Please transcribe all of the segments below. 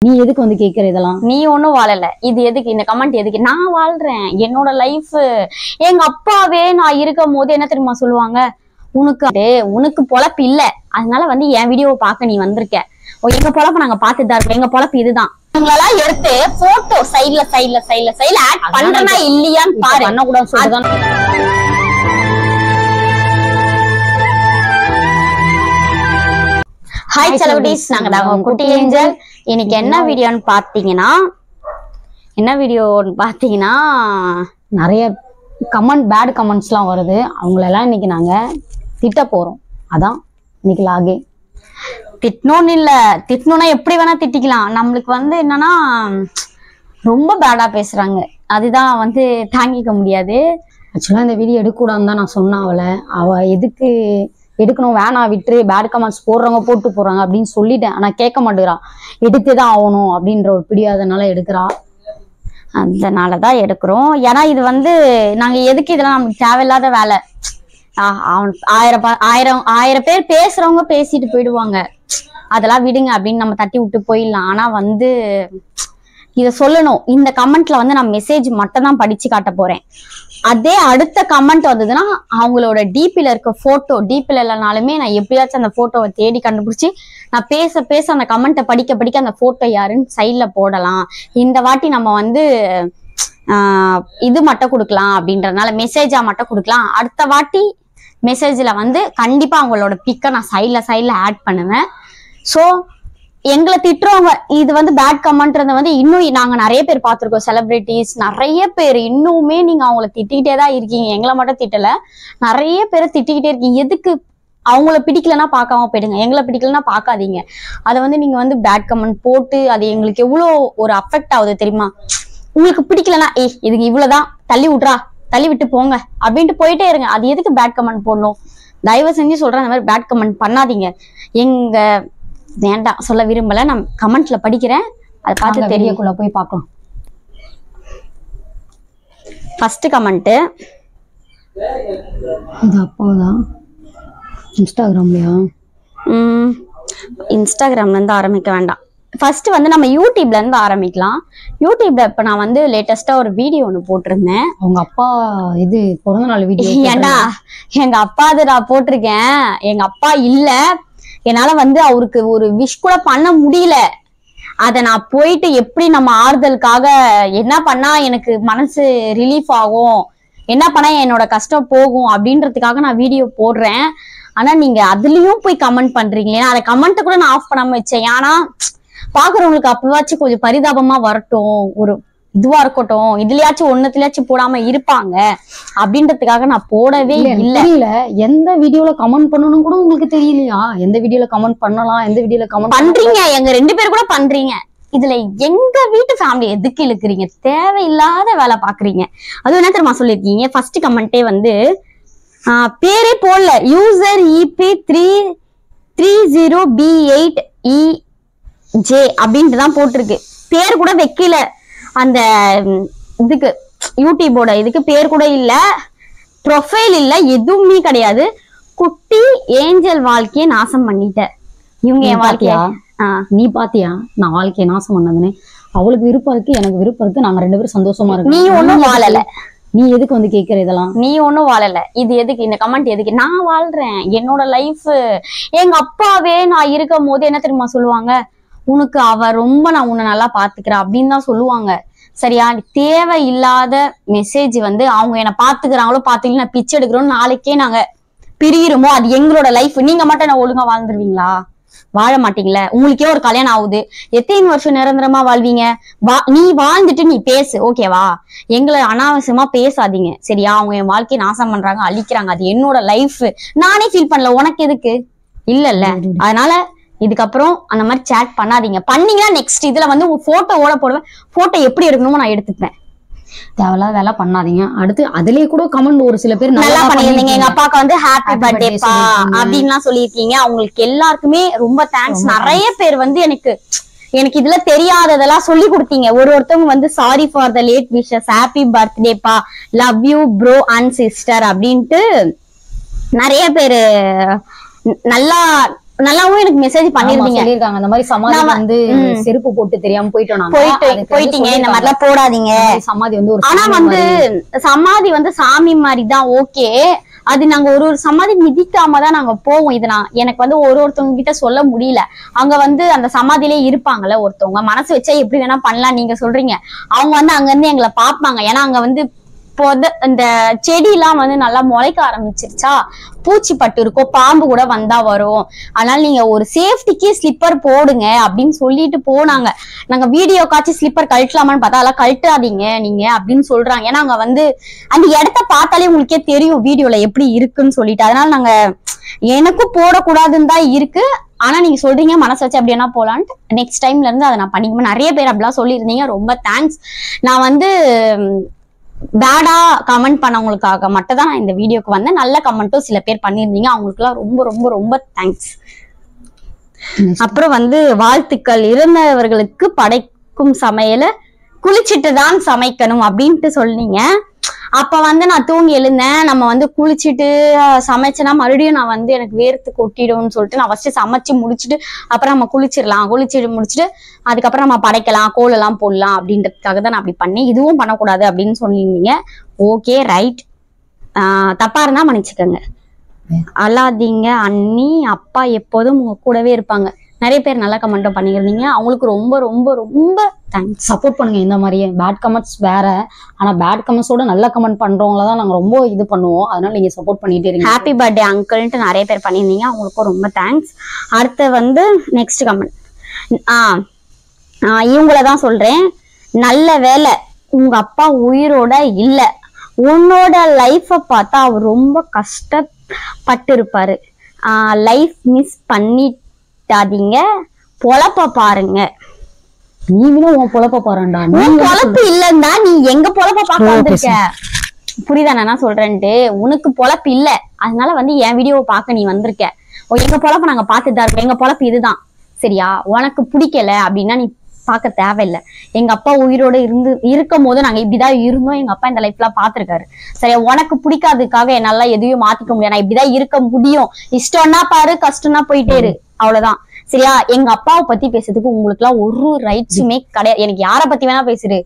நீ எதுக்கு வந்து கேக்குற இதெல்லாம்? நீ ஒண்ணும் வாழல. இது எதுக்கு இந்த கமெண்ட் எதுக்கு? நான் வாழ்றேன் என்னோட லைஃப். எங்க அப்பாவே நான் இருக்கும் போது என்ன தெரியுமா சொல்லுவாங்க, உனக்கு பொழப்பு இல்ல, அதனால வந்து என் வீடியோவை பார்க்க நீ வந்திருக்க. எங்க பொழப்ப நாங்க பாத்துதான் இருக்கோம், எங்க பொழப்பு இதுதான். உங்களெல்லாம் எடுத்து போட்டோ சைட்ல ஆட் பண்றனா இல்லையான்னு பாரு. பண்ணக்கூடாதுன்னு சொல்லிதான். ஹாய் செலபிரிட்டிஸ், நாங்க குட்டி ஏஞ்சல். இன்னைக்கு என்ன வீடியோன்னு பாத்தீங்கன்னா நிறைய பேட் கமெண்ட்ஸ்லாம் வருது. அவங்களெல்லாம் இன்னைக்கு நாங்க திட்ட போறோம். அதான் இன்னைக்கு லாகே. திட்டணும்னு இல்ல, திட்டணும்னா எப்படி வேணா திட்டிக்கலாம். நம்மளுக்கு வந்து என்னன்னா ரொம்ப பேடா பேசுறாங்க, அதுதான் வந்து தாங்கிக்க முடியாது. ஆக்சுவலா இந்த வீடியோ எடுக்கக்கூடாதுன்னு தான் நான் சொன்னேன். அவ எதுக்கு எடுக்கணும், வேணாம் விட்டுரு, பேட் கமெண்ட்ஸ் போடுறவங்க போட்டு போறாங்க அப்படின்னு சொல்லிட்டேன். ஆனா கேட்க மாட்டேங்கிறா. எடுத்துதான் ஆகணும் அப்படின்ற ஒரு பிடியாதனால எடுக்கிறா. அதனாலதான் எடுக்கிறோம். ஏன்னா இது வந்து நாங்க எதுக்கு இதெல்லாம் நமக்கு தேவையில்லாத வேலை. ஆயிரம் பேர் பேசுறவங்க பேசிட்டு போயிடுவாங்க, அதெல்லாம் விடுங்க அப்படின்னு நம்ம தட்டி விட்டு போயிடலாம். ஆனா வந்து இத சொல்லணும். இந்த கமெண்ட்ல வந்து நான் மெசேஜ் மட்டும் தான் படிச்சு காட்ட போறேன். அதே அடுத்த கமெண்ட் வந்ததுன்னா அவங்களோட டிபில இருக்க போட்டோ, டிபில இல்லைனாலுமே நான் எப்படியாச்சும் அந்த போட்டோவை தேடி கண்டுபிடிச்சு நான் பேச அந்த கமெண்ட்டை படிக்க அந்த போட்டோ யாருன்னு சைட்ல போடலாம். இந்த வாட்டி நம்ம வந்து இது மட்டும் கொடுக்கலாம் அப்படின்றதுனால மெசேஜா மட்டும் கொடுக்கலாம். அடுத்த வாட்டி மெசேஜ்ல வந்து கண்டிப்பா அவங்களோட பிக்கை நான் சைட்ல ஆட் பண்ணுவேன். ஸோ எங்களை திட்டுறவங்க, இது வந்து பேட் கமெண்ட்றத வந்து இன்னும் நாங்க நிறைய பேர் பார்த்திருக்கோம். செலிபிரிட்டிஸ் நிறைய பேர் இன்னுமே நீங்க அவங்கள திட்டிக்கிட்டே தான் இருக்கீங்க. எங்களை மட்டும் திட்டல, நிறைய பேரை திட்டிக்கிட்டே இருக்கீங்க. எதுக்கு? அவங்கள பிடிக்கலன்னா பார்க்காம போயிடுங்க, எங்களை பிடிக்கலன்னா பார்க்காதீங்க. அதை வந்து நீங்க வந்து பேட் கமெண்ட் போட்டு அது எங்களுக்கு எவ்வளோ ஒரு அஃபெக்ட் ஆகுது தெரியுமா? உங்களுக்கு பிடிக்கலன்னா இதுக்கு இவ்வளவுதான், தள்ளி விட்றா, தள்ளி விட்டு போங்க அப்படின்ட்டு போயிட்டே இருங்க. அது எதுக்கு பேட் கமெண்ட் போடணும்? தயவு செஞ்சு சொல்றேன், அந்த மாதிரி பேட் கமெண்ட் பண்ணாதீங்க. எங்க வேண்டாம், சொல்ல விரும்பல. நான் கமெண்ட்ல படிக்கிறேன், அதை பார்த்து தெரியக்குள்ள போய் பார்க்கலாம். ஃபர்ஸ்ட் கமெண்ட் இது அப்பாதான். இன்ஸ்டாகிராம்லயா? இன்ஸ்டாகிராம்ல இருந்து ஆரம்பிக்க வேண்டாம். ஃபர்ஸ்ட் வந்து நம்ம யூடியூப்ல இருந்து ஆரம்பிக்கலாம். யூடியூப்ல இப்ப நான் வந்து லேட்டஸ்டா ஒரு வீடியோ ஒண்ணு போட்டிருந்தேன். அவங்க அப்பா இது பிறந்த நாள் வீடியோ. ஏண்டா எங்க அப்பா அது நான் போட்டிருக்கேன். எங்க அப்பா இல்ல, என்னால வந்து அவருக்கு ஒரு விஷ் கூட பண்ண முடியல. அத நான் போயிட்டு எப்படி நம்ம ஆறுதலுக்காக என்ன பண்ணா எனக்கு மனசு ரிலீஃப் ஆகும், என்ன பண்ணா என்னோட கஷ்டம் போகும் அப்படின்றதுக்காக நான் வீடியோ போடுறேன். ஆனா நீங்க அதுலயும் போய் கமெண்ட் பண்றீங்களே. அந்த கமெண்ட்டை கூட நான் ஆஃப் பண்ணாம வச்சேன். ஏன்னா பாக்குறவங்களுக்கு அப்பவாச்சும் கொஞ்சம் பரிதாபமா வரட்டும், ஒரு இதுவா இருக்கட்டும், இதுலயாச்சும் ஒண்ணுத்துலயாச்சும் போடாம இருப்பாங்க அப்படின்றதுக்காக நான் போடவே இல்ல. எந்த வீடியோல கமெண்ட் பண்ணணும் கூட உங்களுக்கு தெரியலையா? எந்த வீடியோல கமெண்ட் பண்ணலாம், எந்த வீடியோல கமெண்ட் பண்றீங்க? எங்க 2 பேர் கூட பண்றீங்க. இதுல எங்க வீட்டு ஃபேமிலி எதுக்கு இழுக்கிறீங்க? தேவையில்லாத வேலை பாக்குறீங்க. அதுவும் என்ன தெரியுமா சொல்லிருக்கீங்க? ஃபர்ஸ்ட் கமெண்டே வந்து பேரே போடல, யூசர் EP330B8EJ அப்படின்ட்டு தான் போட்டிருக்கு. பேர் கூட வைக்கல. அந்த இதுக்கு யூடியூபோட இதுக்கு பேர் கூட இல்ல, ப்ரொஃபைல் இல்ல, எதுவுமே கிடையாது. குட்டி ஏஞ்சல் வாழ்க்கையை நாசம் பண்ணிட்ட. இவங்க என் வாழ்க்கையா? நீ பாத்தியா நான் வாழ்க்கையை நாசம் பண்ணதுன்னு? அவளுக்கு விருப்பம் இருக்கு, எனக்கு விருப்பம் இருக்கு, நாங்க 2 பேரும் சந்தோஷமா இருக்கோம். நீ ஒண்ணும் வாழல. நீ எதுக்கு வந்து கேக்குற இதெல்லாம்? நீ ஒண்ணும் வாழல. இது எதுக்கு இந்த கமெண்ட் எதுக்கு? நான் வாழ்றேன் என்னோட லைஃப். எங்க அப்பாவே நான் இருக்கும் போது என்ன தெரியுமா சொல்லுவாங்க, உனக்கு நான் உன்னை நல்லா பாத்துக்கிறேன் அப்படின்னு தான் சொல்லுவாங்க. சரியா? தேவையில்லாத மெசேஜ் வந்து அவங்க என்ன பாத்துக்கிறாங்களோ பாத்துக்கலாம், நான் பிச்சை எடுக்கிறோம், நாளைக்கே நாங்க பிரியிறோமோ அது எங்களோட லைஃப். நீங்க மட்டும் நான் ஒழுங்கா வாழ்ந்துருவீங்களா? வாழ மாட்டீங்களே. உங்களுக்கே ஒரு கல்யாணம் ஆகுது, எத்தனை வருஷம் நிரந்தரமா வாழ்வீங்க? நீ வாழ்ந்துட்டு நீ பேசு, ஓகேவா? எங்களை அனாவசியமா பேசாதீங்க, சரியா? அவங்க என் வாழ்க்கையை நாசம் பண்றாங்க, அழிக்கிறாங்க, அது என்னோட லைஃப். நானே ஃபீல் பண்ணல, உனக்கு எதுக்கு? இல்ல. அதனால இதுக்கப்புறம் அந்த மாதிரி சேட் பண்ணாதீங்க. பண்ணீங்கன்னா நெக்ஸ்ட் இதுல வந்து உங்க போட்டோவோட போடுவேன். போட்டோ எப்படி எடுக்கணுமோ நான் எடுத்துப்பேன். தேவையில்லாத வேலை பண்ணாதீங்க. அடுத்து அதுலயே கூட கமெண்ட் ஒரு சில பேர் நல்லா பண்ணிருந்தீங்க. எங்க அப்பாவுக்கு வந்து ஹாப்பி பர்த்டேப்பா அப்படின்லாம் சொல்லியிருக்கீங்க. அவங்களுக்கு எல்லாருக்குமே ரொம்ப தேங்க்ஸ். நிறைய பேர் வந்து எனக்கு இதுல தெரியாததெல்லாம் சொல்லி கொடுத்தீங்க. ஒருத்தவங்க வந்து sorry for the late wishes, happy பர்த்டேப்பா, love you bro and sister அப்படின்ட்டு நிறைய பேரு நல்லா நல்லாவும் எனக்கு மெசேஜ் பண்ணிருந்தீங்க, சொல்லிருக்காங்க இந்த மாதிரி சமாதி வந்து செருப்பு போட்டு தெரியாம போயிட்டீங்க, இந்த மாதிரி எல்லாம் போடாதீங்க சமாதி வந்து. ஆனா வந்து சமாதி வந்து சாமி மாதிரிதான், ஓகே. அது நாங்க ஒரு சமாதி மிதிக்காம தான் நாங்க போவோம். இது எனக்கு வந்து ஒருத்தவங்க கிட்ட சொல்ல முடியல. அங்க வந்து அந்த சமாதியிலே இருப்பாங்கல்ல ஒருத்தவங்க, மனசு வச்சா எப்படி வேணா பண்ணலாம் நீங்க சொல்றீங்க. அவங்க வந்து அங்க இருந்து எங்களை பாப்பாங்க. ஏன்னா அங்க வந்து இந்த செடி எல்லாம் வந்து நல்லா முளைக்க ஆரம்பிச்சிருச்சா, பூச்சி பட்டு இருக்கும், பாம்பு கூட வந்தா வரும். அதனால நீங்க ஒரு சேஃப்டிக்கு ஸ்லிப்பர் போடுங்க அப்படின்னு சொல்லிட்டு போனாங்க. நாங்க வீடியோ காட்சி ஸ்லிப்பர் கழட்டலாமான்னு பார்த்தா அதெல்லாம் கழட்டாதீங்க நீங்க அப்படின்னு சொல்றாங்க. ஏன்னா அங்க வந்து அந்த இடத்த பார்த்தாலே உங்களுக்கே தெரியும் வீடியோல எப்படி இருக்குன்னு சொல்லிட்டு. அதனால நாங்க எனக்கும் போடக்கூடாதுன்னு தான் இருக்கு. ஆனா நீங்க சொல்றீங்க மனசு வச்சு அப்படி என்ன போலான்ட்டு, நெக்ஸ்ட் டைம்ல இருந்து அதை நான் பண்ணிக்குவேன். நிறைய பேர் அப்படிலாம் சொல்லியிருந்தீங்க, ரொம்ப தேங்க்ஸ். நான் வந்து பேடா கமெண்ட் பண்ணவங்களுக்காக மட்டும் தான் நான் இந்த வீடியோக்கு வந்தேன். நல்ல கமெண்ட்டும் சில பேர் பண்ணியிருந்தீங்க, அவங்களுக்குலாம் ரொம்ப ரொம்ப ரொம்ப தேங்க்ஸ். அப்புறம் வந்து வாழ்த்துக்கள், இறந்தவர்களுக்கு படைக்கும் சமையல குளிச்சுட்டு தான் சமைக்கணும் அப்படின்ட்டு சொன்னீங்க. அப்ப வந்து நான் தூங்கி எழுந்தேன். நம்ம வந்து குளிச்சுட்டு சமைச்சேன்னா மறுபடியும் நான் வந்து எனக்கு வேர்த்து கொட்டிடும்னு சொல்லிட்டு நான் ஃபர்ஸ்ட் சமைச்சு முடிச்சுட்டு அப்புறம் நம்ம குளிச்சிடலாம், குளிச்சுட்டு முடிச்சுட்டு அதுக்கப்புறம் நம்ம படைக்கலாம், கோல் எல்லாம் போடலாம் அப்படின்றதுக்காக தான் நான் அப்படி பண்ணேன். இதுவும் பண்ணக்கூடாது அப்படின்னு சொல்லியிருந்தீங்க. ஓகே ரைட், தப்பா இருந்தா மன்னிச்சுக்கோங்க. அல்லாதீங்க அண்ணி, அப்பா எப்போதும் உங்க கூடவே இருப்பாங்க. நிறைய பேர் நல்ல கமெண்ட்டும் பண்ணியிருந்தீங்க, அவங்களுக்கு ரொம்ப ரொம்ப ரொம்ப தேங்க்ஸ். சப்போர்ட் பண்ணுங்க. இந்த மாதிரியே பேட் கமெண்ட்ஸ் வேற, ஆனா பேட் கமெண்ட்ஸோட நல்ல கமெண்ட் பண்றவங்கள தான் நாங்க ரொம்ப இது பண்ணுவோம். அதனால நீங்க சப்போர்ட் பண்ணிட்டே இருங்க. ஹாப்பி பர்த்டே அங்கிள்ன்ட்டு நிறைய பேர் பண்ணியிருந்தீங்க, அவங்களுக்கும் ரொம்ப தேங்க்ஸ். அடுத்து வந்து நெக்ஸ்ட் கமெண்ட், இவங்களதான் சொல்றேன். நல்ல வேலை உங்க அப்பா உயிரோட இல்ல, உன்னோட லைஃப பார்த்தா அவர் ரொம்ப கஷ்டப்பட்டு இருப்பாரு. லைஃப் மிஸ் பண்ணிட்டாதீங்க, பொழப்ப பாருங்க. நீங்களும் உன் பொழப்ப பாருண்டா. நீ பொழப்பு இல்லன்னா நீ எங்க பொழப்ப பார்க்க வந்திருக்க, புரியுதா நான் சொல்றேன்ட்டு? உனக்கு பொழப்பு இல்ல, அதனால வந்து என் வீடியோவை பார்க்க நீ வந்திருக்க. எங்க பொழப்ப நாங்க பார்த்துட்டு தான் இருக்கோம், எங்க பொழப்பு இதுதான் சரியா? உனக்கு பிடிக்கல அப்படின்னா நீ பார்க்க தேவையில்லை. எங்க அப்பா உயிரோட இருக்கும் போது நாங்க இப்படிதான் இருந்தோம், எங்க அப்பா இந்த லைஃப்ல பாத்துருக்காரு சரியா? உனக்கு பிடிக்காததுக்காக என்னால எதையும் மாத்திக்க முடியாது. நான் இப்படிதான் இருக்க முடியும், இஷ்டம்னா பாரு, கஷ்டம்னா போயிட்டே இரு, அவ்வளவுதான் சரியா? எங்க அப்பாவை பத்தி பேசுறதுக்கு உங்களுக்கு எல்லாம் ஒரு ரைட்ஸுமே கிடையாது. எனக்கு யார பத்தி வேணா பேசுரு,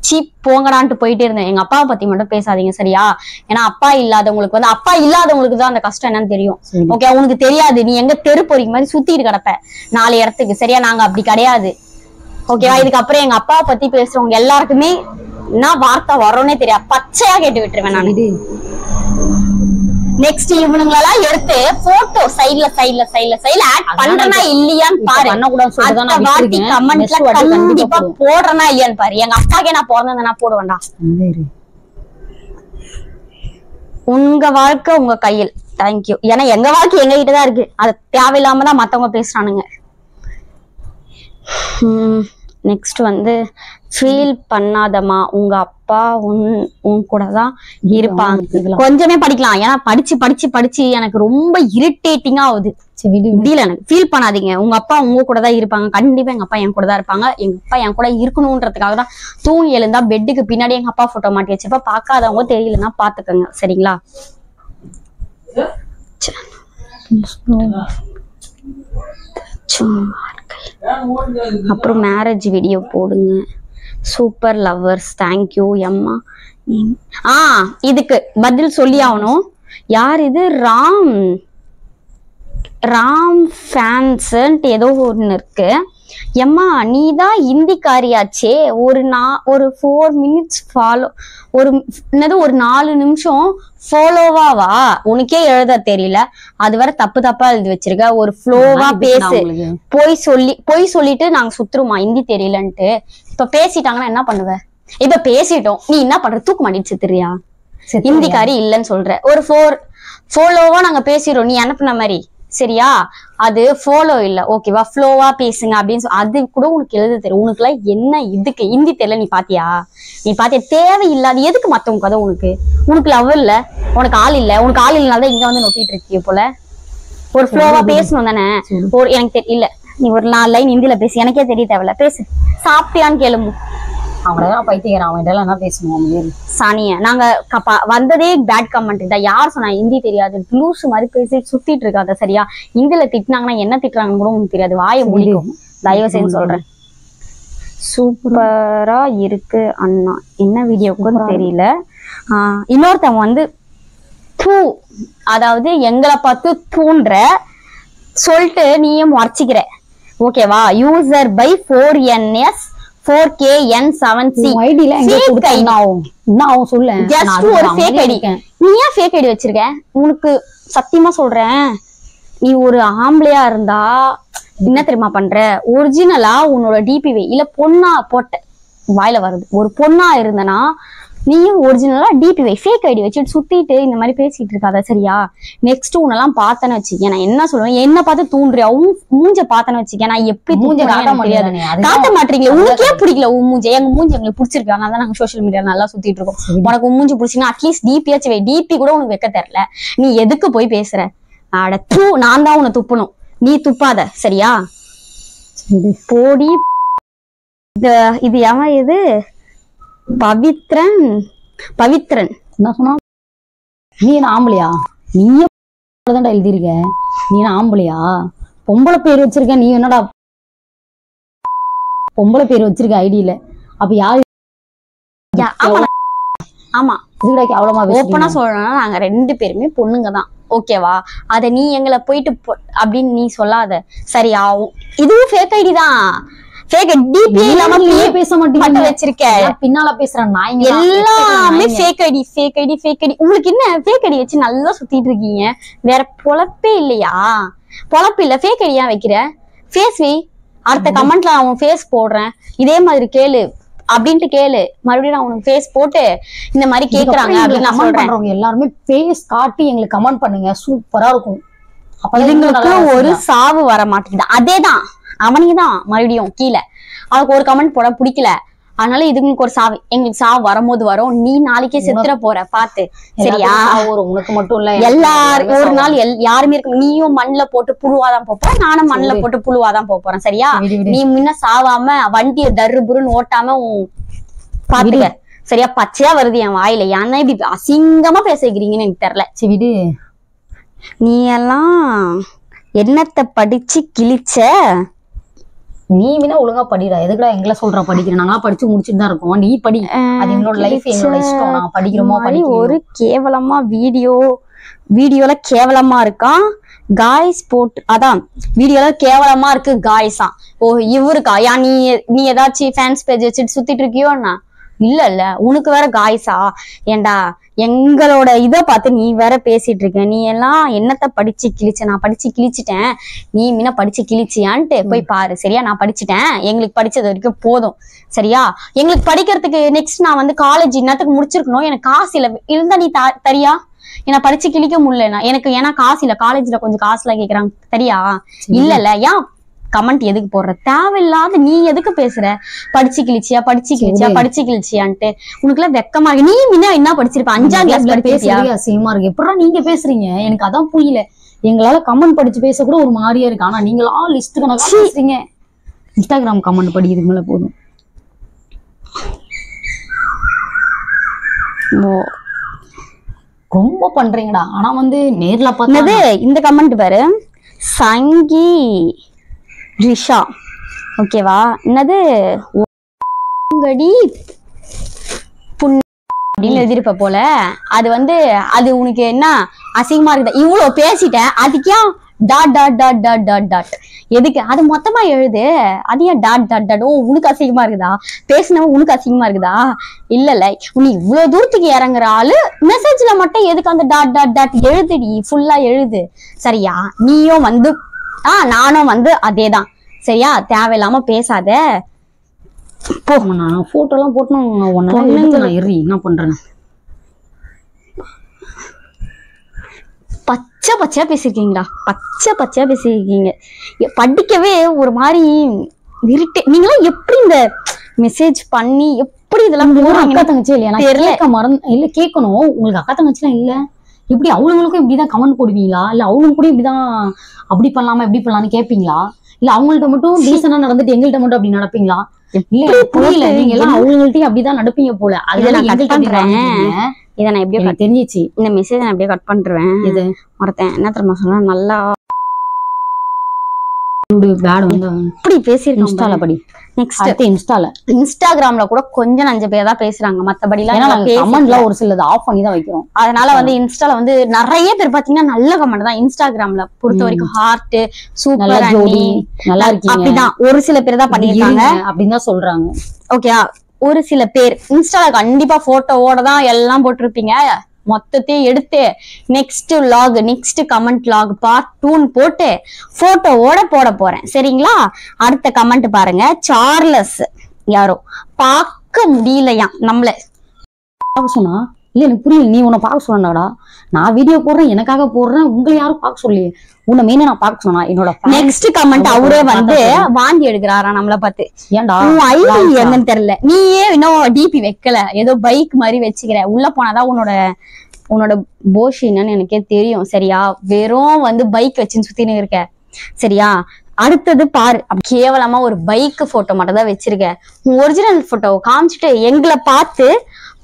சீப் போங்கடான்ட்டு போயிட்டே இருந்தேன். எங்க அப்பாவை பத்தி மட்டும் பேசாதீங்க சரியா? ஏன்னா அப்பா இல்லாதவங்களுக்கு வந்து, அப்பா இல்லாதவங்களுக்கு தான் அந்த கஷ்டம் என்னன்னு தெரியும். ஓகே, உனக்கு தெரியாது, நீ எங்க தெரு பொறிக்கு மாதிரி சுத்திட்டு கிடப்ப 4 இடத்துக்கு சரியா? நாங்க அப்படி கிடையாது ஓகேவா? இதுக்கப்புறம் எங்க அப்பாவை பத்தி பேசுறவங்க எல்லாருக்குமே என்ன வார்த்தை வரோன்னே தெரியாது, பச்சையா கேட்டு விட்டுருவேன் நான். நெக்ஸ்ட் இவனுங்களெல்லாம் எடுத்து போட்டோ சைட்ல ஆட் பண்றனா இல்லையான்னு பாரு. கமெண்ட்ல கண்டிப்பா போடுறனா இல்லையான்னு பாரு. எங்க அப்பாக்கே நான் பிறந்தேன்னா போடுவேன்டா. உங்க வாழ்க்கை உங்க கையில். தேங்க்யூ. ஏன்னா எங்க வாழ்க்கை எங்க கிட்டதான் இருக்கு, அது தேவையில்லாம தான் மத்தவங்க பேசுறானுங்க. நெக்ஸ்ட் வந்து ஃபீல் பண்ணாதமா, உங்க அப்பா உன் கூட தான் இருப்பாங்க. கொஞ்சமே படிக்கலாம், ஏன்னா படிச்சு எனக்கு ரொம்ப இரிட்டேட்டிங்கா ஆகுது. முடியல எனக்கு. ஃபீல் பண்ணாதீங்க, உங்க அப்பா உங்க கூட தான் இருப்பாங்க. கண்டிப்பா எங்க அப்பா என் கூட தான் இருப்பாங்க. எங்க அப்பா என் கூட இருக்கணும்ன்றதுக்காக தான் தூங்கி எழுந்தா பெட்டுக்கு பின்னாடி எங்க அப்பா போட்டோ மாட்டி வச்சப்ப பாக்காதவங்க தெரியலன்னா பாத்துக்கோங்க சரிங்களா? அப்புறம் மேரேஜ் வீடியோ போடுங்க, சூப்பர் லவ்வர்ஸ், தேங்க்யூ எம்மா. இதுக்கு பதில் சொல்லி ஆகணும். யார் இது? ராம் ஃபேன்ஸ்ன்ட்டு ஏதோ ஒன்று இருக்கு. எம்மா நீதான் ஹிந்திக்காரியாச்சே, ஒரு 4 மினிட்ஸ் ஃபாலோ, ஒரு 4 நிமிஷம் ஃபாலோவாவா? உனக்கே எழுத தெரியல, அது வரை தப்பா எழுதி வச்சிருக்க. ஒரு ஃப்ளோவா பேசு. போய் சொல்லிட்டு நாங்க சுத்துருமா ஹிந்தி தெரியலன்ட்டு. இப்ப பேசிட்டாங்கன்னா என்ன பண்ணுவ? இப்ப பேசிட்டோம், நீ என்ன பண்ற? தூக்கு மாட்டிட்டு செத்துறியா? ஹிந்திக்காரி இல்லன்னு சொல்ற. ஒரு ஃபாலோவா நாங்க பேசிடுறோம், நீ அனுப்புன மாதிரி சரியா? அது ஃபாலோ இல்ல ஓகேவா? ஃப்ளோவா பேசுங்க அப்படின்னு அது கூட உனக்கு எழுத தெரியும். உனக்கு எல்லாம் என்ன இதுக்கு ஹிந்தி தெரியல? நீ பாத்தியா தேவையில்லாத எதுக்கு மத்தவங்க கதை? உனக்கு லவ் இல்ல, உனக்கு ஆள் இல்ல, உனக்கு ஆள் இல்லனால்தான் இங்க வந்து நொட்டிட்டு இருக்கிய போல. ஒரு ஃப்ளோவா பேசணும் தானே? எனக்கு தெரியல, நீ ஒரு 4 லைன் ஹிந்தியில பேசு, எனக்கே தெரிய தேவையில்ல, பேசு. சாப்பிட்டியான்னு கேளுங்க, அவன் பைத்தியக்காரன், அவன் எல்லாம் என்ன பேசணும் சானியா. நாங்க வந்ததே பேட் கமெண்ட் தான். யார் சொன்னா ஹிந்தி தெரியாது லூசு மாதிரி பேசி சுத்திட்டு இருக்காத சரியா? ஹிந்தில திட்டினாங்கன்னா என்ன திட்டுறாங்கன்னு கூட உங்களுக்கு தெரியாது. வாயை முடிக்கும் தயவு செய்து சொல்றேன். சூப்பரா இருக்கு அண்ணா. என்ன வீடியோக்குன்னு தெரியல. இன்னொருத்தவங்க வந்து பூ, அதாவது எங்களை பார்த்து தூண்டுற சொல்லிட்டு நீயும் மறைச்சிக்கிற. ஓகேவா? யூசர் பை 4NS 4KN7C ஐடில நான் சொல்ல ஜஸ்ட் ஒரு ஃபேக் ஐடி. நீ ஏன் ஃபேக் ஐடி வச்சிருக்க? உனக்கு சத்தியமா சொல்றேன், நீ ஒரு ஆம்பளையா இருந்தா என்ன தெரியுமா பண்ற? ஒரிஜினலா உன்னோட டிபிவை இல்ல பொண்ணா போட்ட வாயில வருது. ஒரு பொண்ணா இருந்தனா நீயும் ஒரிஜினலா டிபிவை ஃபேக் ஐடி வச்சுட்டு சுத்திட்டு இந்த மாதிரி பேசிட்டு இருக்காத சரியா? நெக்ஸ்ட் உன்னெல்லாம் பார்த்தேன்னு வச்சுக்க, நான் என்ன சொல்லுவேன், என்ன பார்த்து தூண்டுறியா? மூஞ்ச பார்த்தேன்னு வச்சுக்க, நான் எப்படி மூஞ்ச காட்ட முடியாது, காட்ட மாட்டீங்களா? உனக்கே பிடிக்கல உன் மூஞ்ச. எங்க மூஞ்சி எங்களுக்கு பிடிச்சிருக்கு, அதனால தான் நாங்க சோசியல் மீடியா நல்லா சுத்திட்டு இருக்கோம். உனக்கு உன் மூஞ்சி பிடிச்சிங்கன்னா அட்லீஸ்ட் டிபியாச்சும் வை. டிபி கூட உனக்கு வைக்க தெரியல, நீ எதுக்கு போய் பேசுற? அட தூ, நான் தான் உன்னை துப்பணும், நீ துப்பாத சரியா? போடி. இது எவன்? இது பவித்ரன். என்ன சொன்னா? நீ என்ன ஆம்பளையா? நீயே தான்டா எழுதிருக்க. நீ என்ன ஆம்பளையா? பொம்பளை பேர் வச்சிருக்க. நீ என்னடா பொம்பளை பேர் வச்சிருக்க ஐடியில? அப்ப யாரு? ஆமா, அவ்வளவா ஓப்பனா சொல்லணும்னா நாங்க 2 பேருமே பொண்ணுங்க தான். ஓகேவா? அத நீ எங்களை போயிட்டு அப்படின்னு நீ சொல்லாத சரியா? இதுவும் ஃபேக் ஐடி தான். ஃபேக் டிபி இல்லாம பேச மாட்டீங்க வச்சிருக்க. பின்னால பேசுறேன் நான். எல்லாமே fake ID fake ID fake ID. உங்களுக்கு என்ன ஃபேக் ஐடி வச்சு நல்லா சுத்திட்டு இருக்கீங்க? வேற பொழப்பே இல்லையா? பொழப்பு இல்ல, ஃபேக் ஐடி ஏன் வைக்கிற? ஃபேஸ் வை. அடுத்த கமெண்ட்ல நான் உன் ஃபேஸ் போடுறேன், இதே மாதிரி கேளு அப்படின்ட்டு கேளு. மறுபடியும் நான் உனக்கு ஃபேஸ் போட்டு இந்த மாதிரி கேக்குறாங்க அப்படின்னு நான் சொல்றேன். எல்லாருமே ஃபேஸ் காட்டி எங்களுக்கு கமெண்ட் பண்ணுங்க, சூப்பரா இருக்கும். இதுங்களுக்கு ஒரு சாவு வர மாட்டேங்குது. அதேதான் அவனுக்குதான் மறுபடியும் கீழே அவனுக்கு ஒரு கமெண்ட் போட பிடிக்கல, அதனால இதுங்களுக்கு ஒரு சாவு. எங்களுக்கு சாவு வரும்போது வரும். நீ நாளைக்கே செத்துற போற பாத்து சரியா? உனக்கு மட்டும் இல்ல, எல்லாரும் ஒரு நாள் யாருமே இருக்கு. நீயும் மண்ணுல போட்டு புழுவாதான் போற, நானும் மண்ணுல போட்டு புழுவாதான் போறேன் சரியா? நீ முன்ன சாவாம வண்டிய டர்ரு புருன்னு ஓட்டாம பாத்துக்க சரியா? பச்சையா வருது என் வாயில. ஏன்னா இப்படி அசிங்கமா பேச வைக்கிறீங்கன்னு எனக்கு தெரியல. விடு. நீ எல்லாம் என்னத்தை படிச்சு கிழிச்ச? நீ வேணா ஒழுங்கா படிடா. எதுக்குடா எங்களை சொல்ற படிக்கிறேன்? நாங்களா படிச்சு முடிச்சுட்டு தான் இருக்கோம். நீ படி, அது எங்களோட லைஃப், எங்களோட இஷ்டம். நாங்க படிக்கிறோமோ படிக்கிறோம். ஒரு கேவலமா வீடியோல கேவலமா இருக்கான் காய்ஸ் போட்டு. அதான் வீடியோல கேவலமா இருக்கு காய்ஸா. ஓ இவருக்கா? யா நீ ஏதாச்சும் ஃபேன்ஸ் பேஜ் வச்சுட்டு சுத்திட்டு இருக்கியோன்னா? இல்ல உனக்கு வேற காய்ஸா? ஏண்டா எங்களோட இதை பார்த்து நீ வேற பேசிட்டு இருக்க. நீ எல்லாம் என்னத்த படிச்சு கிழிச்ச? நான் படிச்சு கிழிச்சிட்டேன், நீ முன்ன படிச்சு கிழிச்சியான்ட்டு போய் பாரு சரியா? நான் படிச்சுட்டேன், எங்களுக்கு படிச்சது வரைக்கும் போதும் சரியா? எங்களுக்கு படிக்கிறதுக்கு நெக்ஸ்ட் நான் வந்து காலேஜ் இன்னத்துக்கு முடிச்சிருக்கணும். எனக்கு காசு இல்ல, இருந்தா நீ தரியா? என்ன படிச்சு கிழிக்க முடியலன்னா எனக்கு, ஏன்னா காசு இல்ல, காலேஜ்ல கொஞ்சம் காசுலாம் கேக்குறாங்க தரியா? இல்ல ஏன் கமெண்ட் எதுக்கு போடுற? தேவையில்லாத நீ எதுக்கு பேசுற? படிச்சு கிழிச்சியான்ட்டு உனக்கு எல்லாம் வெக்கமா இருக்கு. நீ முன்ன என்ன படிச்சிருப்ப? 5ஆம் கிளாஸ் படிச்சிருப்பியா? அசிங்கமா இருக்கு. எப்படா நீங்க பேசுறீங்க? எனக்கு அதான் புரியல. எங்களால கமெண்ட் படிச்சு பேச கூட ஒரு மாதிரியா இருக்கு. ஆனா நீங்களா லிஸ்ட் கணக்கா பேசுறீங்க. இன்ஸ்டாகிராம் கமெண்ட் படிக்கிறதுக்கு மேல போதும். ரொம்ப பண்றீங்கடா. ஆனா வந்து நேர்ல பார்த்தது இந்த கமெண்ட் பாரு, சங்கி ரிஷா ஓகேவா? என்னது அப்படின்னு எழுதிருப்ப போல. அது வந்து அது உனக்கு என்ன அசிங்கமா இருக்குதா? இவ்வளவு பேசிட்டேன், அதுக்கே dot dot dot dot dot dot எதுக்கு? அது மொத்தமா எழுது. அது ஏன் டாட் டாட் டாட்? உனக்கு அசிங்கமா இருக்குதா? பேசினவன் உனக்கு அசிங்கமா இருக்குதா? இல்ல நீ இவ்வளவு தூரத்துக்கு இறங்குற ஆளு மெசேஜ்ல மட்டும் எதுக்கு அந்த டாட் டாட் டாட் எழுதுடி? ஃபுல்லா எழுது சரியா? நீயும் வந்து நானும் வந்து அதேதான் சரியா? தேவையில்லாம பேசாத. நான் போட்டோ எல்லாம் போட்டு என்ன பண்றேன்? பச்சையா பேசிருக்கீங்களா? பச்சையா பேசிருக்கீங்க. படிக்கவே ஒரு மாதிரி நீங்களாம் எப்படி இந்த மெசேஜ் பண்ணி எப்படி இதெல்லாம் அக்கா தங்கச்சி இல்ல கேட்கணும். உங்களுக்கு அக்கா தங்கச்சி எல்லாம் இல்ல? இப்படி அவங்களுக்கும் இப்படிதான் கமெண்ட் போடுவீங்களா? இல்ல அவங்களுக்கு கூட இப்படிதான் அப்படி பண்ணலாமா இப்படி பண்ணலாம்னு கேட்பீங்களா? இல்ல அவங்கள்ட்ட மட்டும் டீசெண்டா நடந்துட்டு எங்கள்கிட்ட மட்டும் அப்படி நடப்பீங்களா? இல்ல புரியல, நீங்க எல்லாம் அவங்கள்ட்டயும் அப்படிதான் நடப்பீங்க போல. இதை நான் கட் பண்றேன். இதை நான் எப்படியோ தெரிஞ்சிச்சு. இந்த மெசேஜ் நான் எப்படியோ கட் பண்றேன். இது ஒருத்தன் என்ன தெரியுமா சொன்னா, நல்லா இப்படி பேசிருக்கேன் இன்ஸ்டால. படி நெக்ஸ்ட் இன்ஸ்டாகிராம்ல கூட கொஞ்சம் 5 பேர் தான் பேசுறாங்க, மத்தபடி எல்லாம் ஒரு சிலது ஆஃப் பண்ணி தான் வைக்கிறோம். அதனால வந்து இன்ஸ்டால வந்து நிறைய பேர் பாத்தீங்கன்னா நல்ல கமெண்ட் தான். இன்ஸ்டாகிராம்ல பொறுத்த வரைக்கும் ஹார்ட் சூப்பர் நல்லா இருக்கு அப்படிதான் ஒரு சில பேர் தான் பண்ணிருக்காங்க அப்படின்னு தான் சொல்றாங்க. ஓகே, ஒரு சில பேர் இன்ஸ்டால கண்டிப்பா போட்டோவோட தான் எல்லாம் போட்டிருப்பீங்க. மொத்தத்தையும் எடுத்து next vlog, next comment vlog part 2 போட்டு போட்டோவோட போட போறேன். சரிங்களா? அடுத்த கமெண்ட் பாருங்க. சார்லஸ் யாரோ பார்க்க முடியலையா நம்மள சொன்னா. இல்ல எனக்கு புரியல, நீ உன்னை பார்க்க சொன்னாடா, நான் வீடியோ போடுறேன் எனக்காக போடுறேன், உங்களை யாரும் பார்க்க சொல்லி உன்னை மெயினா நான் பார்க்க சொன்னா. என்னோட நெக்ஸ்ட் கமெண்ட் அவரே வந்து வாந்தி எடுக்கிறாரா நம்மள பார்த்து. ஏன்டா ஐடி என்னன்னு தெரியல, நீயே இன்னும் டிபி வைக்கல, ஏதோ பைக் மாதிரி வச்சுக்கிற, உள்ள போனாதான் உன்னோட போஷ் என்னன்னு எனக்கே தெரியும். சரியா? வெறும் வந்து பைக் வச்சுன்னு சுத்தின்னு இருக்க. சரியா? அடுத்தது பாரு, கேவலமா ஒரு பைக் போட்டோ மட்டும் தான் வச்சிருக்க. ஒரிஜினல் போட்டோ காமிச்சிட்டு எங்களை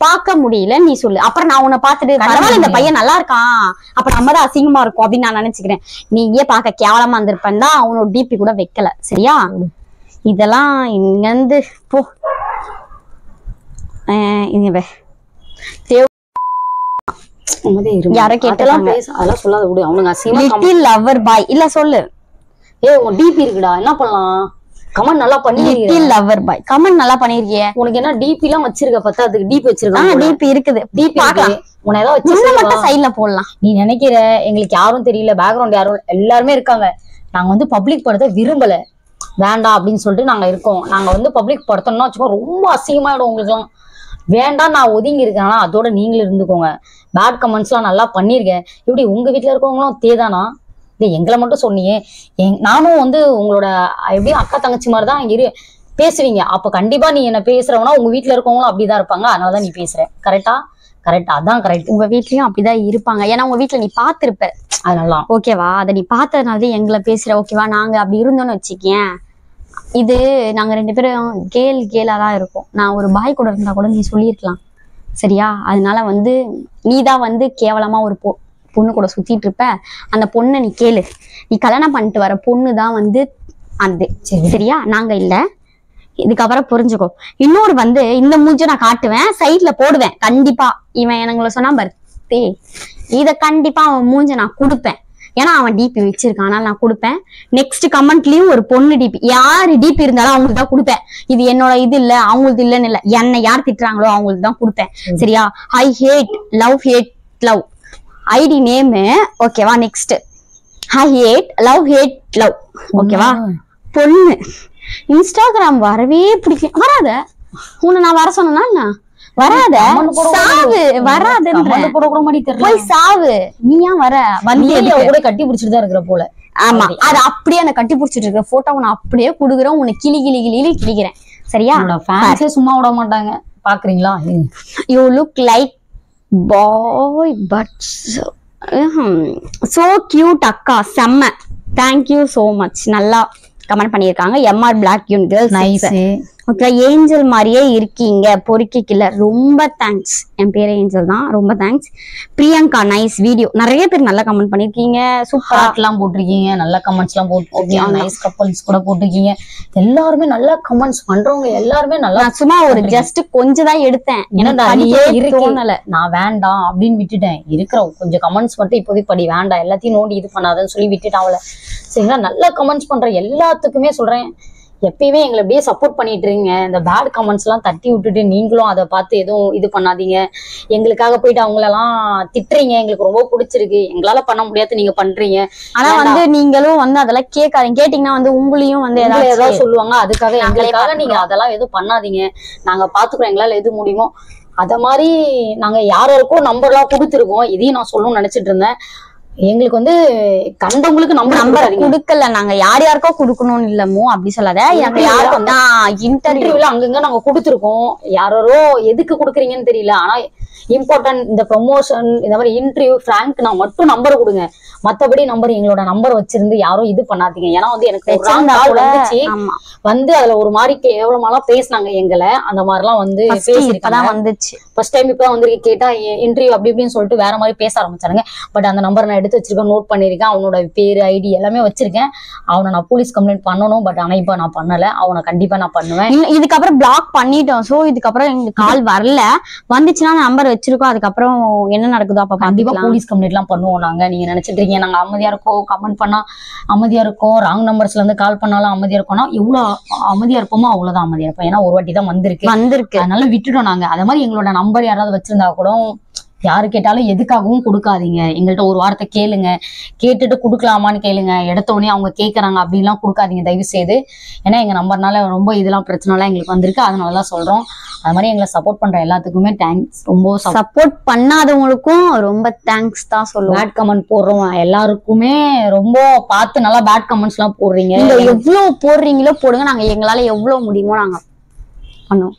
பார்க்க முடியல நீ சொல்லு. அப்புறம் நான் உன்னை பார்த்துட்டு பரவாயில்ல இந்த பையன் நல்லா இருக்கான், அப்ப நம்ம தான் அசிங்கமா இருக்கும் அப்படின்னு நான் நினைச்சுக்கிறேன். நீயே பார்க்க கேவலமா இருந்திருப்பேன் தான் அவனோட டிபி கூட வைக்கல. சரியா? இதெல்லாம் இங்கிருந்து போ. யாரோ கேட்டலாம் அதெல்லாம் சொல்லாத விடு. அவனுங்க லவர் பாய் இல்ல சொல்லு. உன் டிபி இருக்குடா, என்ன பண்ணலாம்? கமெண்ட் நல்லா பண்ணிருக்கீங்க. லவர் பாய் கமெண்ட் நல்லா பண்ணிருக்கீங்க. உனக்கு என்ன டிபி எல்லாம் வச்சிருக்க? பார்த்தா அதுக்கு டிபி வச்சிருக்காங்க. டிபி இருக்குது, டிபி பார்க்கலாம். உன்னை ஏதோ வச்சு மட்டும் சைடுல போடலாம். நீ நினைக்கிற எங்களுக்கு யாரும் தெரியல, பேக்ரவுண்ட் யாரும் எல்லாருமே இருக்காங்க. நாங்க வந்து பப்ளிக் படுத்த விரும்பல, வேண்டாம் அப்படின்னு சொல்லிட்டு நாங்க இருக்கோம். நாங்க வந்து பப்ளிக் படுத்தோம்னா வச்சுக்கோ ரொம்ப அசிங்கமாயிடும் உங்களுக்கு எல்லாம். வேண்டாம் நான் ஒதுங்கி இருக்கேன்னா அதோட நீங்களும் இருந்துக்கோங்க. பேட் கமெண்ட்ஸ் எல்லாம் நல்லா பண்ணிருக்கேன். இப்படி உங்க வீட்டுல இருக்கவங்களும் தேதானா? இல்லை எங்களை மட்டும் சொன்னீங்க. நானும் வந்து உங்களோட எப்படியும் அக்கா தங்கச்சி மாதிரிதான் பேசுவீங்க. அப்ப கண்டிப்பா நீ என்ன பேசுறவனா உங்க வீட்டுல இருக்கவங்களும் அப்படிதான் இருப்பாங்க. அதனாலதான் நீ பேசுற. கரெக்டா? அதான் கரெக்ட். உங்க வீட்லயும் அப்படிதான் இருப்பாங்க. ஏன்னா உங்க வீட்டுல நீ பாத்திருப்ப, அதனால ஓகேவா? அதை நீ பார்த்ததுனாலதான் எங்களை பேசுற. ஓகேவா? நாங்க அப்படி இருந்தோம்னு வச்சுக்கேன், இது நாங்க 2 பேரும் கேலாதான் இருக்கும். நான் ஒரு பாய் கூட இருந்தா கூட நீ சொல்லியிருக்கலாம். சரியா? அதனால வந்து நீதான் வந்து கேவலமா ஒரு பொண்ணு கூட சுத்திட்டு இருப்ப. அந்த பொண்ணை நீ கேளு. நீ கல்யாணம் பண்ணிட்டு வர பொண்ணுதான் வந்து அந்த. சரியா? நாங்க இல்ல. இதுக்கப்புறம் புரிஞ்சுக்கோ. இன்னொரு வந்து இந்த மூஞ்ச நான் காட்டுவேன், சைட்ல போடுவேன் கண்டிப்பா. இவன் எனக்கு சொன்னா பர்த்தே, இத கண்டிப்பா அவன் மூஞ்ச நான் கொடுப்பேன். ஏன்னா அவன் டிபி வச்சிருக்கான், அதனால நான் கொடுப்பேன். நெக்ஸ்ட் கமெண்ட்லயும் ஒரு பொண்ணு டிபி, யாரு டிபி இருந்தாலும் அவங்களுக்கு தான் கொடுப்பேன். இது என்னோட இது இல்ல, அவங்களுக்கு இல்லன்னு இல்ல, என்னை யார் திட்டுறாங்களோ அவங்களுக்கு தான் கொடுப்பேன். சரியா? ஐ ஹேட் லவ் ஐடி நேம். ஓகேவா? Next I had love. ஓகேவா? பொண்ணு இன்ஸ்டாகிராம் வரவே பிடிக்கும். வராத, உன்னை நான் வர சொன்னா வராத, சாவு. வராதுன்ற போய் சாவு. நீ ஏன் வர? வந்து கட்டி பிடிச்சிட்டு தான் இருக்கிற போல. ஆமா, அது அப்படியே அந்த கட்டி பிடிச்சிட்டு இருக்கிற போட்டோ நான் அப்படியே குடுக்குறேன். உன்னை கிளிக்கிறேன். சரியா? சும்மா விட மாட்டாங்க. பாக்குறீங்களா? You look like bye but so cute அக்கா. செம்ம, தேங்க்யூ சோ மச். நல்லா கமெண்ட் பண்ணியிருக்காங்க. எம்ஆர் பிளாக் யூன் கேர்ள்ஸ் நைஸ். ஓகே, ஏஞ்சல் மாதிரியே இருக்கீங்க, பொறுக்கி கில்லர். ரொம்ப தேங்க்ஸ். என் பேரு ஏஞ்சல் தான். ரொம்ப தேங்க்ஸ். Priyanka nice video. நிறைய பேர் நல்லா கமெண்ட் பண்ணிருக்கீங்க. சூப்பர் எல்லாம் போட்டிருக்கீங்க, நல்ல கமெண்ட்ஸ் எல்லாம் போட்டிருக்கீங்க. நைஸ் கப்பல்ஸ் கூட போட்டிருக்கீங்க. எல்லாருமே நல்லா கமெண்ட்ஸ் பண்றவங்க எல்லாருமே நல்லா. சும்மா ஒரு ஜஸ்ட் கொஞ்சம் தான் எடுத்தேன், தோணல. நான் வேண்டாம் அப்படின்னு விட்டுட்டேன். இருக்கிற கொஞ்சம் கமெண்ட்ஸ் மட்டும் இப்போதைக்கு படி, வேண்டாம் எல்லாத்தையும் நோண்டி இது பண்ணாதன்னு சொல்லி விட்டுட்டேன் அவளை. சரிங்களா? நல்லா கமெண்ட்ஸ் பண்ற எல்லாத்துக்குமே சொல்றேன், எப்பயுமே எங்களை அப்படியே சப்போர்ட் பண்ணிட்டு இருக்கீங்க. இந்த பேட் கமெண்ட்ஸ் எல்லாம் தட்டி விட்டுட்டு நீங்களும் அதை பார்த்து எதுவும் இது பண்ணாதீங்க. எங்களுக்காக போயிட்டு அவங்களெல்லாம் திட்டுறீங்க. எங்களுக்கு ரொம்ப பிடிச்சிருக்கு, எங்களால பண்ண முடியாது, நீங்க பண்றீங்க. ஆனா வந்து நீங்களும் வந்து அதெல்லாம் கேட்காதீங்க. கேட்டீங்கன்னா வந்து உங்களையும் வந்து ஏதாவது சொல்லுவாங்க. அதுக்காக எங்களுக்காக நீங்க அதெல்லாம் எதுவும் பண்ணாதீங்க. நாங்க பாத்துக்கிறோம், எங்களால எது முடியுமோ. அத மாதிரி நாங்க யாருக்கும் நம்பர் எல்லாம் கொடுத்துருக்கோம். இதையும் நான் சொல்லணும்னு நினைச்சிட்டு இருந்தேன். எங்களுக்கு வந்து கண்டவங்களுக்கு நம்பர் கொடுக்கல. நாங்க யாருக்கோ கொடுக்கணும்னு இல்லமோ அப்படி சொல்லாத. இன்டர்வியூல அங்கங்க நாங்க கொடுத்துருக்கோம். யாரோ எதுக்கு கொடுக்குறீங்கன்னு தெரியல. ஆனா இம்பார்ட்டன்ட் இந்த ப்ரொமோஷன் இந்த மாதிரி இன்டர்வியூ ஃபிராங்க் நான் மட்டும் நம்பர் கொடுங்க. மத்தபடி நம்பர் எங்களோட நம்பர் வச்சிருந்து யாரும் இது பண்ணாதீங்க. ஏன்னா வந்து எனக்கு ஒரு wrong call வந்துச்சு. வந்து அதுல ஒரு மாதிரி கேவலமாலாம் பேசினாங்க எங்களை. அந்த மாதிரிலாம் வந்து பேசிருக்காங்க. வந்துச்சு ஃபர்ஸ்ட் டைம் இப்பதான் வந்து கேட்டா இன்டர்வியூ அப்படி இப்படின்னு சொல்லிட்டு வேற மாதிரி பேச ஆரம்பிச்சானுங்க. பட் அந்த நம்பர் நான் எடுத்து வச்சிருக்கேன், நோட் பண்ணிருக்கேன். அவனோட பேரு ஐடி எல்லாமே வச்சிருக்கேன். அவனை நான் போலீஸ் கம்ப்ளைண்ட் பண்ணணும். பட் ஆனா இப்ப நான் பண்ணல. அவனை கண்டிப்பா நான் பண்ணுவேன். இதுக்கப்புறம் பிளாக் பண்ணிட்டோம். சோ இதுக்கப்புறம் எங்களுக்கு கால் வரல. வந்துச்சுன்னா நம்பர் வச்சிருக்கோம். அதுக்கப்புறம் என்ன நடக்குதோ அப்ப கண்டிப்பா போலீஸ் கம்ப்ளைண்ட் எல்லாம் பண்ணுவோம் நாங்க. நீங்க நினைச்சிட்டு இருக்கீங்க நாங்க அமைதியா இருக்கோம், கமெண்ட் பண்ணா அமைதியா இருக்கும், ராங் நம்பர்ஸ்ல இருந்து கால் பண்ணாலும் அமைதியா இருக்கோம்னா எவ்வளவு அமைதியா இருப்போமோ அவ்வளவுதான் அமைதியா இருப்போம். ஏன்னா ஒரு வாட்டி தான் வந்திருக்கு. அதனால விட்டுட்டோம் நாங்க. அது மாதிரி எங்களோட நம்பர் யாராவது வச்சிருந்தா கூட யாரு கேட்டாலும் எதுக்காகவும் கொடுக்காதீங்க. எங்கள்கிட்ட ஒரு வார்த்தை கேளுங்க, கேட்டுட்டு கொடுக்கலாமான்னு கேளுங்க. எடுத்தோடனே அவங்க கேட்கறாங்க அப்படின்லாம் கொடுக்காதீங்க தயவு செய்து. ஏன்னா எங்க நம்பர்னால ரொம்ப இதெல்லாம் பிரச்சனைலாம் எங்களுக்கு வந்திருக்கு. அதனாலதான் சொல்றோம். அது மாதிரி எங்களை சப்போர்ட் பண்ற எல்லாத்துக்குமே தேங்க்ஸ். ரொம்ப சப்போர்ட் பண்ணாதவங்களுக்கும் ரொம்ப தேங்க்ஸ் தான் சொல்லுவோம். பேட் கமெண்ட் போடுறோம் எல்லாருக்குமே ரொம்ப பார்த்து நல்லா பேட் கமெண்ட்ஸ் எல்லாம் போடுறீங்க. நீங்க எவ்வளவு போடுறீங்களோ போடுங்க. நாங்க எங்களால எவ்வளவு முடியுமோ நாங்க பண்ணுவோம்.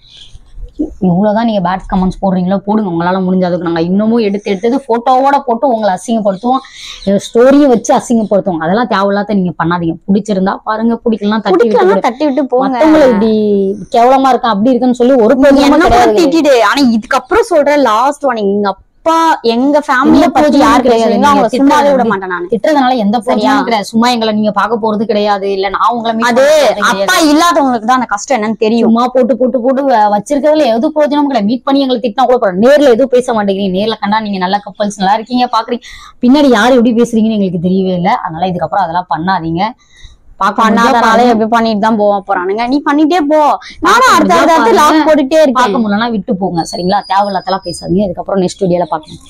இவ்வளவுதான் நீங்க பேட் கமெண்ட்ஸ் போடுறீங்களோ போடுங்க. உங்களால முடிஞ்சதுக்கு நாங்க இன்னமும் எடுத்து போட்டோவோட போட்டு உங்களை அசிங்கப்படுத்துவோம். ஸ்டோரியும் வச்சு அசிங்கப்படுத்துவோம். அதெல்லாம் தேவையில்லாத நீங்க பண்ணாதீங்க. பிடிச்சிருந்தா பாருங்க, பிடிக்கலாம் தட்டி விட்டு போங்க. இப்படி கேவலமா இருக்கா அப்படி இருக்குன்னு சொல்லி ஒரு திட்டிட்டு. ஆனா இதுக்கப்புறம் சொல்ற லாஸ்ட் வார்னிங், எங்க அப்பா எங்க ஃபேமிலிய பத்தி யாரு கிடையாது. சும்மாவே விட மாட்டேன் நான். திட்டுறதுனால எந்த பிரச்சனையும் கிடையாது. சும்மா எங்களை நீங்க பாக்க போறது கிடையாது. இல்ல நான் உங்களை அது அப்பா இல்லாதவங்களுக்கு தான் அந்த கஷ்டம் என்னன்னு தெரியும். சும்மா போட்டு வச்சிருக்கிறதுல எது பிரயோஜனமும் கிடையாது. மீட் பண்ணி எங்களை திட்டினா கூட போறோம். நேர்ல எதுவும் பேச மாட்டேங்கிறீங்க. நேர்ல கண்டா நீங்க நல்ல கப்பல்ஸ் நல்லா இருக்கீங்க பாக்குறீங்க, பின்னாடி யாரு எப்படி பேசுறீங்கன்னு எங்களுக்கு தெரியவே இல்லை. அதனால இதுக்கப்புறம் அதெல்லாம் பண்ணாதீங்க. பண்ணாதனால எப்படி பண்ணிட்டு தான் போக போறானுங்க. நீ பண்ணிட்டே போ, நானும் அடுத்த லாக் போட்டுட்டே இருக்கேன். பார்க்க முடியலன்னா விட்டு போங்க சரிங்களா. தேவையில்லாதெல்லாம் பேசாதீங்க. இதுக்கப்புறம் நெக்ஸ்ட் வீடியோல பாக்கலாம்.